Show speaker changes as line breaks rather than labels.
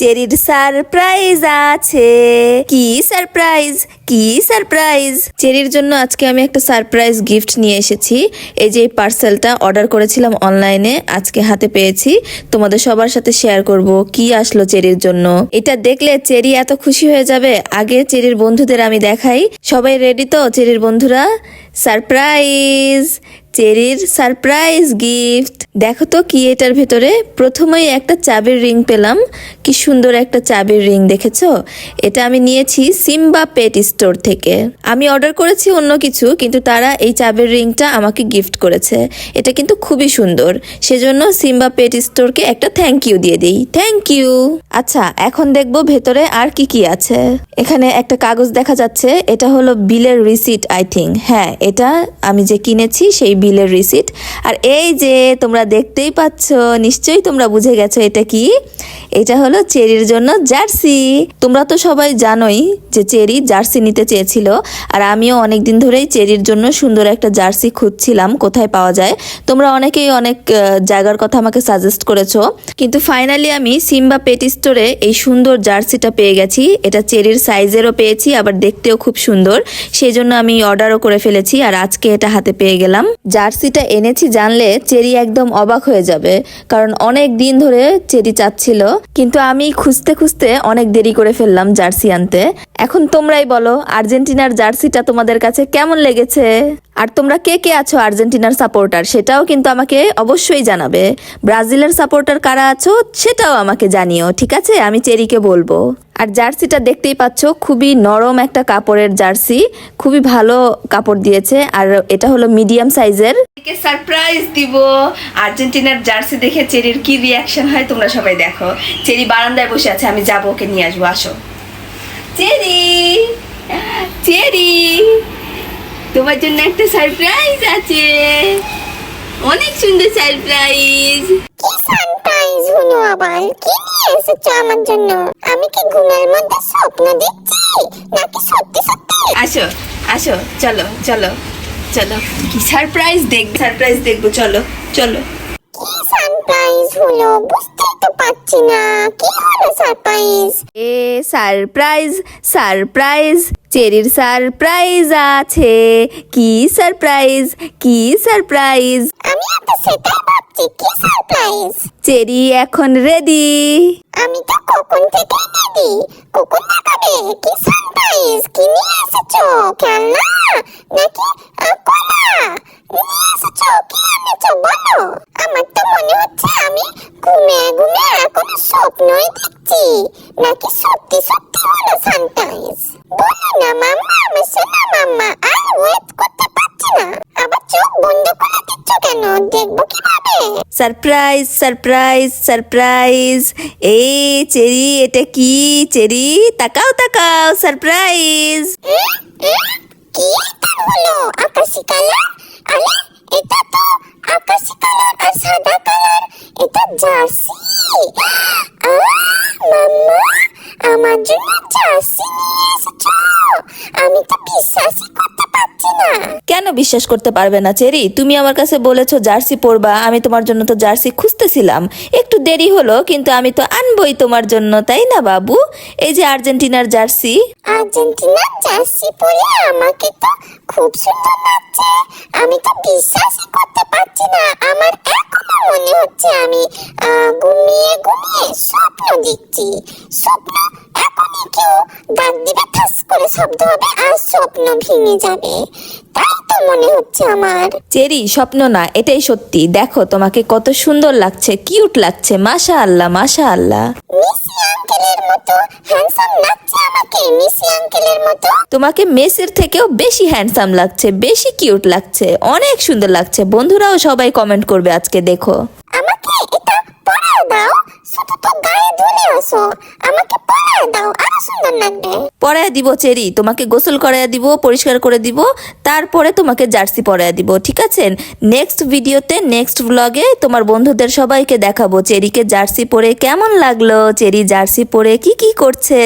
চেরির surprise আছে। কি surprise, কি সারপ্রাইজ? চেরির জন্য আজকে আমি একটা সারপ্রাইজ গিফট নিয়ে এসেছি। এই যে পার্সেলটা অর্ডার করেছিলাম অনলাইনে, আজকে হাতে পেয়েছি। তোমাদের সবার সাথে শেয়ার করব কি আসলো চেরির জন্য। এটা দেখলে চেরি এত খুশি হয়ে যাবে। আগে চেরির বন্ধুদের আমি দেখাই। সবাই রেডি তো চেরির বন্ধুরা? সারপ্রাইজ, চেরির সারপ্রাইজ গিফট। দেখো তো কি এটার ভেতরে। প্রথমেই একটা চাবির রিং পেলাম। কি সুন্দর একটা চাবির রিং, দেখেছো? এটা আমি নিয়েছি সিম্বা পেট স্টোর থেকে। আমি অর্ডার করেছি অন্য কিছু, কিন্তু তারা এই চাবির রিংটা আমাকে গিফট করেছে। এটা কিন্তু খুবই সুন্দর, সেজন্য সিম্বা পেট স্টোরকে একটা থ্যাংক ইউ দিয়ে দিই। Thank you. আচ্ছা, এখন দেখবো ভেতরে আর কি কি আছে। এখানে একটা কাগজ দেখা যাচ্ছে, এটা হলো বিলের রিসিট আই থিঙ্ক। হ্যাঁ, এটা আমি যে কিনেছি সেই বিলের রিসিট। আর এই যে তোমরা দেখতেই পাচ্ছ, নিশ্চয়ই তোমরা বুঝে গেছো এটা কি। এটা হলো চেরির জন্য জার্সি। তোমরা তো সবাই জানোই যে চেরি জার্সি নিতে চেয়েছিল, আর আমিও অনেকদিন ধরেই চেরির জন্য সুন্দর একটা জার্সি খুঁজছিলাম কোথায় পাওয়া যায়। তোমরা অনেকেই অনেক জায়গার কথা আমাকে সাজেস্ট করেছো, কিন্তু ফাইনালি আমি সিম্বা পেট স্টোরে এই সুন্দর জার্সিটা পেয়ে গেছি। এটা চেরির সাইজেরও পেয়েছি, আবার দেখতেও খুব সুন্দর, সেই জন্য আমি অর্ডারও করে ফেলেছি। আর আজকে এটা হাতে পেয়ে গেলাম। জার্সিটা এনেছি জানলে চেরি একদম অবাক হয়ে যাবে, কারণ অনেক দিন ধরে চেরি চাচ্ছিল, কিন্তু আমি খুঁজতে খুঁজতে অনেক দেরি করে ফেললাম জার্সি আনতে। এখন তোমরাই বলো আর্জেন্টিনার জার্সিটা তোমাদের কাছে কেমন লেগেছে? আর তোমরা কে কে আছো আর্জেন্টিনার সাপোর্টার, সেটাও কিন্তু আমাকে অবশ্যই জানাবে। ব্রাজিলের সাপোর্টার কারা আছো সেটাও আমাকে জানিও, ঠিক আছে? আমি চেরিকে বলবো। আর জার্সিটা দেখতেই পাচ্ছ, খুবই নরম একটা কাপড়ের জার্সি, খুবই ভালো কাপড় দিয়েছে। আর এটা হলো মিডিয়াম সাইজের। সারপ্রাইজ দিব। আর্জেন্টিনার জার্সি দেখে চেরির কি রিয়াকশন হয় তোমরা সবাই দেখো। চেরি বারান্দায় বসে আছে, আমি যাবো, ওকে নিয়ে আসবো। আসো চেরি, চেরি, তোমার জন্য একটা সারপ্রাইজ আছে। অনেক সুন্দর সারপ্রাইজ।
কি সারপ্রাইজ হলো আবার? কি নিয়ে এসেছো আমার জন্য? আমি কি ঘুমের মধ্যে স্বপ্ন দেখছি নাকি সত্যি সত্যি?
আসো আসো, চলো চলো চলো, কি সারপ্রাইজ দেখবো, চলো চলো।
কি সারপ্রাইজ হলো বুঝতেই তো পারছি না। কি হলো সারপ্রাইজ?
এ সারপ্রাইজ, সারপ্রাইজ, চেরির সারপ্রাইজ আছে। কি সারপ্রাইজ, কি সারপ্রাইজ?
আমি তো সেটাই ভাবছি, কি সারপ্রাইজ?
চেরি এখন রেডি।
আমি তো কখন থেকে রেডি। কখন দেখাবে? কি সারপ্রাইজ? কি নিয়ে এসেছো? খেলনা নাকি কলা নিয়ে এসেছো? কি এনেছো বলো? আমার তো মনে হচ্ছে আমি ঘুমিয়ে ঘুমিয়ে এখন স্বপ্নই দেখছি, নাকি সত্যি সত্যি হলো সারপ্রাইজ? বলো না মাম্মা, আমার সোনা মাম্মা, আর ওয়েট করতে পারছি না। আবার চোখ বন্ধ করে দিচ্ছ কেন? দেখবো কিভাবে?
Surprise, surprise, surprise. এই চেরি, এটা কি? চেরি তাকাও তাকাও, সারপ্রাইজ।
কি এটা হলো? আকাশি কালার? আরে এটা তো আকাশি কালার আর সাদা কালার। এটা জার্সি। মাম্মা, আমার জন্য জার্সি নিয়ে এসেছো? আমি তো বিশ্বাসই করতে পারছি না।
কেন বিশ্বাস করতে পারবে না চেরি? তুমি আমার কাছে বলেছো জার্সি পরবা, আমি তোমার জন্য তো জার্সি খুঁজতেছিলাম। একটু দেরি হলো, কিন্তু আমি তো আনবই তোমার জন্য, তাই না বাবু? এই যে আর্জেন্টিনার জার্সি।
আর্জেন্টিনার জার্সি পরে আমাকে তো খুব সুন্দর লাগছে। আমি তো বিশ্বাসই করতে পারছি না। আমার এখনো মনে হচ্ছে আমি ঘুমিয়ে ঘুমিয়ে স্বপ্ন দেখছি। স্বপ্ন এখনই কেউ ডাক দিবে, ঠাস করে শব্দ হবে আর স্বপ্ন ভেঙে যাবে, তাই তো মনে হচ্ছে আমার।
চেরি, স্বপ্ন না, এটাই সত্যি। দেখো তোমাকে কত সুন্দর লাগছে, কিউট লাগছে। মাশাআল্লাহ, মাশাআল্লাহ।
মিসি আঙ্কেলের মতো হ্যান্ডসাম লাগছে আমাকে। মিসি আঙ্কেলের মতো।
তোমাকে মেসের থেকেও বেশি হ্যান্ডসাম লাগছে, বেশি কিউট লাগছে, অনেক সুন্দর লাগছে। বন্ধুরাও সবাই কমেন্ট করবে আজকে, দেখো।
আমাকে এটা পরায় দাও, শুধু তো গায়ে ধরে আসো। আমাকে পরায় দাও, আরো সুন্দর লাগবে।
পরায় দিব চেরি, তোমাকে গোসল করায় দিব, পরিষ্কার করে দিব, তারপরে তোমাকে জার্সি পরায় দিব, ঠিক আছে? নেক্সট ভিডিওতে, নেক্সট ব্লগে তোমার বন্ধুদের সবাইকে দেখাবো চেরিকে জার্সি পরে কেমন লাগলো, চেরি জার্সি পরে কি কি করছে।